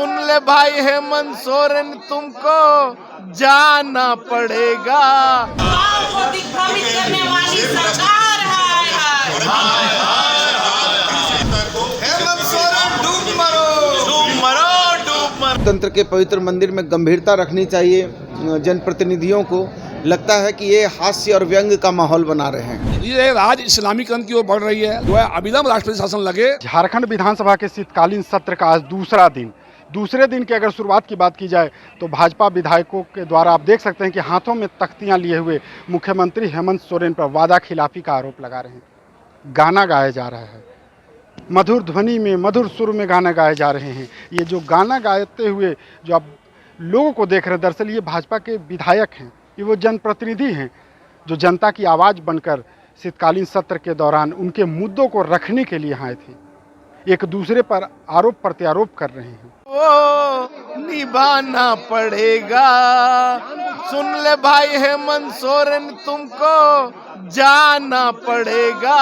सुन ले भाई हेमंत सोरेन, तुमको जाना पड़ेगा। को दिग्भ्रमित करने वाली सरकार है। हेमंत सोरेन डूब मरो, डूब मरो, डूब मरो। लोकतंत्र के पवित्र मंदिर में गंभीरता रखनी चाहिए। जनप्रतिनिधियों को लगता है कि ये हास्य और व्यंग का माहौल बना रहे हैं। ये राज इस्लामीकरण की ओर बढ़ रही है, जो है अविलंब राष्ट्रपति शासन लगे। झारखंड विधानसभा के शीतकालीन सत्र का आज दूसरे दिन की अगर शुरुआत की बात की जाए तो भाजपा विधायकों के द्वारा आप देख सकते हैं कि हाथों में तख्तियां लिए हुए मुख्यमंत्री हेमंत सोरेन पर वादा खिलाफी का आरोप लगा रहे हैं। गाना गाया जा रहा है, मधुर ध्वनि में मधुर सुर में गाना गाए जा रहे हैं। ये जो गाना गाते हुए जो आप लोगों को देख रहे हैं, दरअसल ये भाजपा के विधायक हैं, ये वो जनप्रतिनिधि हैं जो जनता की आवाज़ बनकर शीतकालीन सत्र के दौरान उनके मुद्दों को रखने के लिए यहाँ आए थे। एक दूसरे पर आरोप प्रत्यारोप कर रहे हैं। वो निभाना पड़ेगा। सुन ले भाई हेमंत सोरेन, तुमको जाना पड़ेगा,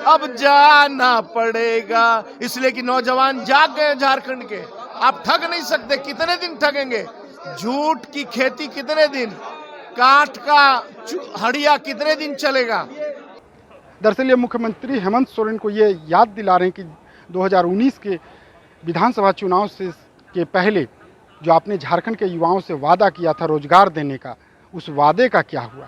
अब जाना पड़ेगा। इसलिए कि नौजवान जाग गए झारखंड के। आप ठग नहीं सकते। कितने दिन ठगेंगे? झूठ की खेती कितने दिन? काठ का हड़िया कितने दिन चलेगा? दरअसल ये मुख्यमंत्री हेमंत सोरेन को ये याद दिला रहे हैं कि 2019 के विधानसभा चुनाव के पहले जो आपने झारखंड के युवाओं से वादा किया था रोजगार देने का, उस वादे का क्या हुआ।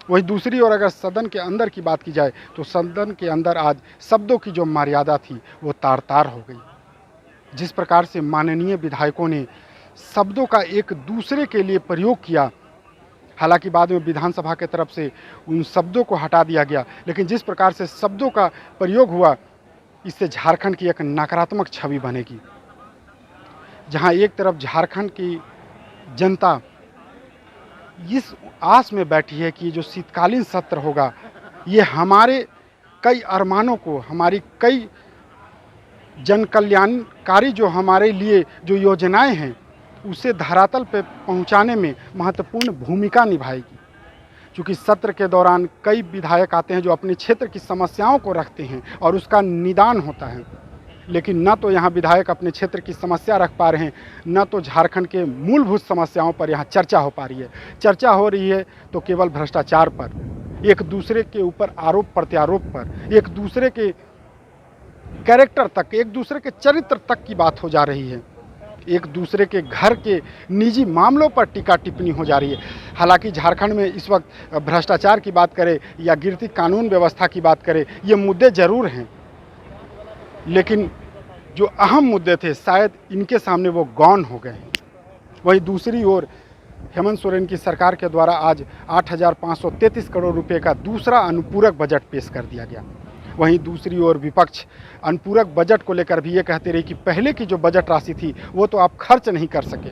वही दूसरी ओर अगर सदन के अंदर की बात की जाए तो सदन के अंदर आज शब्दों की जो मर्यादा थी वो तार तार हो गई। जिस प्रकार से माननीय विधायकों ने शब्दों का एक दूसरे के लिए प्रयोग किया, हालांकि बाद में विधानसभा की तरफ से उन शब्दों को हटा दिया गया, लेकिन जिस प्रकार से शब्दों का प्रयोग हुआ, इससे झारखंड की एक नकारात्मक छवि बनेगी। जहां एक तरफ झारखंड की जनता इस आस में बैठी है कि जो शीतकालीन सत्र होगा ये हमारे कई अरमानों को, हमारी कई जन कल्याणकारी जो हमारे लिए जो योजनाएं हैं उसे धरातल पे पहुंचाने में महत्वपूर्ण भूमिका निभाएगी। क्योंकि सत्र के दौरान कई विधायक आते हैं जो अपने क्षेत्र की समस्याओं को रखते हैं और उसका निदान होता है, लेकिन न तो यहाँ विधायक अपने क्षेत्र की समस्या रख पा रहे हैं, न तो झारखंड के मूलभूत समस्याओं पर यहाँ चर्चा हो पा रही है। चर्चा हो रही है तो केवल भ्रष्टाचार पर, एक दूसरे के ऊपर आरोप प्रत्यारोप पर, एक दूसरे के कैरेक्टर तक, एक दूसरे के चरित्र तक की बात हो जा रही है। एक दूसरे के घर के निजी मामलों पर टीका टिप्पणी हो जा रही है। हालांकि झारखंड में इस वक्त भ्रष्टाचार की बात करें या गिरती कानून व्यवस्था की बात करें, ये मुद्दे ज़रूर हैं, लेकिन जो अहम मुद्दे थे शायद इनके सामने वो गौन हो गए। वहीं दूसरी ओर हेमंत सोरेन की सरकार के द्वारा आज 8,533 करोड़ रुपए का दूसरा अनुपूरक बजट पेश कर दिया गया। वहीं दूसरी ओर विपक्ष अनुपूरक बजट को लेकर भी ये कहते रही कि पहले की जो बजट राशि थी वो तो आप खर्च नहीं कर सके,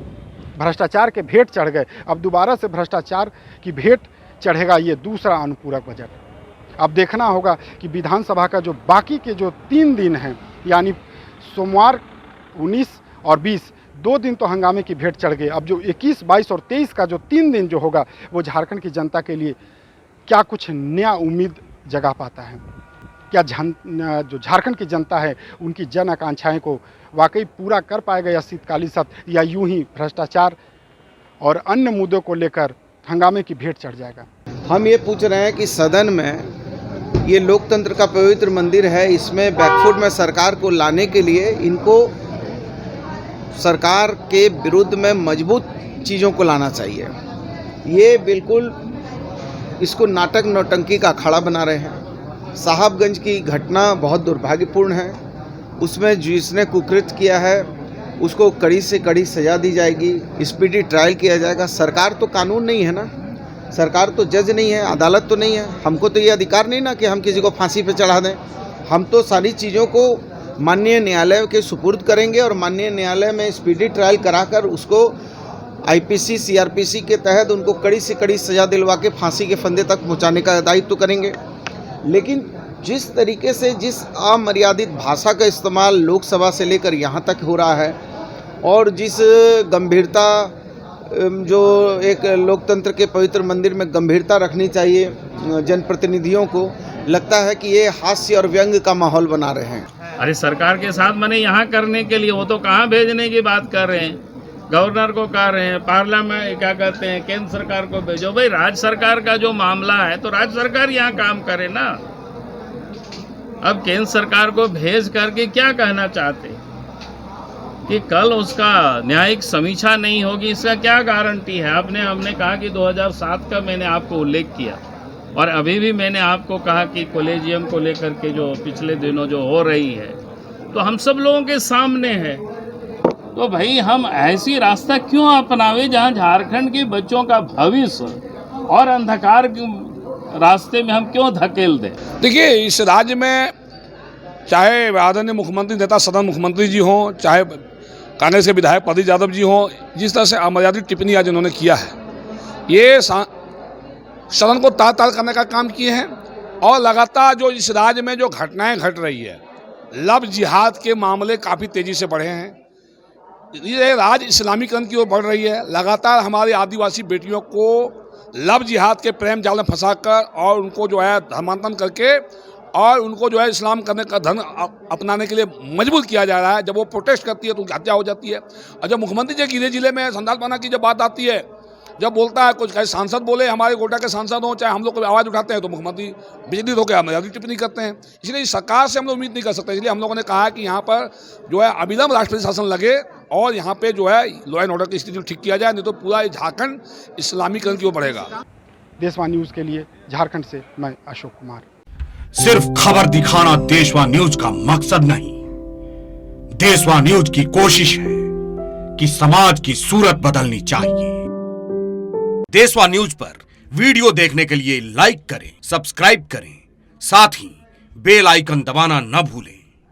भ्रष्टाचार के भेंट चढ़ गए, अब दोबारा से भ्रष्टाचार की भेंट चढ़ेगा ये दूसरा अनुपूरक बजट। अब देखना होगा कि विधानसभा का जो बाकी के जो 3 दिन हैं, यानी सोमवार 19 और 20, 2 दिन तो हंगामे की भेंट चढ़ गए। अब जो 21, 22 और 23 का जो 3 दिन जो होगा वो झारखंड की जनता के लिए क्या कुछ नया उम्मीद जगा पाता है। क्या जो झारखंड की जनता है उनकी जन आकांक्षाएं को वाकई पूरा कर पाएगा या शीतकालीन सत्र, या यूं ही भ्रष्टाचार और अन्य मुद्दों को लेकर हंगामे की भेंट चढ़ जाएगा। हम ये पूछ रहे हैं कि सदन में ये लोकतंत्र का पवित्र मंदिर है, इसमें बैकफुट में सरकार को लाने के लिए इनको सरकार के विरुद्ध में मजबूत चीज़ों को लाना चाहिए। ये बिल्कुल इसको नाटक नौटंकी का अखाड़ा बना रहे हैं। साहबगंज की घटना बहुत दुर्भाग्यपूर्ण है, उसमें जिसने कुकृत्य किया है उसको कड़ी से कड़ी सज़ा दी जाएगी, स्पीडी ट्रायल किया जाएगा। सरकार तो कानून नहीं है ना, सरकार तो जज नहीं है, अदालत तो नहीं है। हमको तो ये अधिकार नहीं ना कि हम किसी को फांसी पे चढ़ा दें। हम तो सारी चीज़ों को माननीय न्यायालय के सुपुर्द करेंगे और माननीय न्यायालय में स्पीडी ट्रायल कराकर उसको आईपीसी सीआरपीसी के तहत उनको कड़ी से कड़ी सज़ा दिलवा के फांसी के फंदे तक पहुँचाने का दायित्व तो करेंगे। लेकिन जिस तरीके से, जिस अमर्यादित भाषा का इस्तेमाल लोकसभा से लेकर यहाँ तक हो रहा है और जिस गंभीरता जो एक लोकतंत्र के पवित्र मंदिर में गंभीरता रखनी चाहिए जनप्रतिनिधियों को, लगता है कि ये हास्य और व्यंग का माहौल बना रहे हैं। अरे सरकार के साथ मैंने यहाँ करने के लिए, वो तो कहाँ भेजने की बात कर रहे हैं, गवर्नर को कह रहे हैं, पार्लियामेंट क्या कहते हैं, केंद्र सरकार को भेजो। भाई राज्य सरकार का जो मामला है तो राज्य सरकार यहाँ काम करे ना। अब केंद्र सरकार को भेज करके क्या कहना चाहते कि कल उसका न्यायिक समीक्षा नहीं होगी, इसका क्या गारंटी है? हमने कहा कि 2007 का मैंने आपको उल्लेख किया, और अभी भी मैंने आपको कहा कि कॉलेजियम को लेकर के जो पिछले दिनों जो हो रही है तो हम सब लोगों के सामने है। तो भाई हम ऐसी रास्ता क्यों अपनावे जहां झारखंड के बच्चों का भविष्य और अंधकार के रास्ते में हम क्यों धकेल दें? देखिए, इस राज्य में चाहे आदरणीय मुख्यमंत्री नेता सदन मुख्यमंत्री जी हों, चाहे कांग्रेस के विधायक प्रदीप यादव जी हों, जिस तरह से अमर्यादित टिप्पणी आज इन्होंने किया है, ये सदन को ताल करने का काम किए हैं। और लगातार जो इस राज्य में जो घटनाएं घट रही है, लव जिहाद के मामले काफ़ी तेज़ी से बढ़े हैं, ये राज्य इस्लामीकरण की ओर बढ़ रही है। लगातार हमारी आदिवासी बेटियों को लव जिहाद के प्रेम जाल में फंसाकर और उनको जो है धर्मांतरण करके और उनको जो है इस्लाम करने का धर्म अपनाने के लिए मजबूर किया जा रहा है। जब वो प्रोटेस्ट करती है तो उनकी हत्या हो जाती है। और जब मुख्यमंत्री जी गिरिडीह जिले में संथालपना की जब बात आती है, जब बोलता है, कुछ कहीं सांसद बोले, हमारे गोटा के सांसद हों, चाहे हम लोग आवाज़ उठाते हैं तो मुख्यमंत्री बिजली होकर अमर्यादित टिप्पणी करते हैं। इसलिए सरकार से हम लोग उम्मीद नहीं कर सकते। इसलिए हम लोगों ने कहा कि यहाँ पर जो है अविलंब राष्ट्रपति शासन लगे और यहाँ पे जो है लॉ एंड ऑर्डर की स्थिति ठीक किया जाए, नहीं तो पूरा झारखंड इस्लामीकरण की ओर बढ़ेगा। देशवा न्यूज़ के लिए झारखंड से मैं अशोक कुमार। सिर्फ खबर दिखाना देशवा न्यूज का मकसद नहीं, देशवा न्यूज की कोशिश है कि समाज की सूरत बदलनी चाहिए। देशवा न्यूज पर वीडियो देखने के लिए लाइक करें, सब्सक्राइब करें, साथ ही बेल आइकन दबाना न भूलें।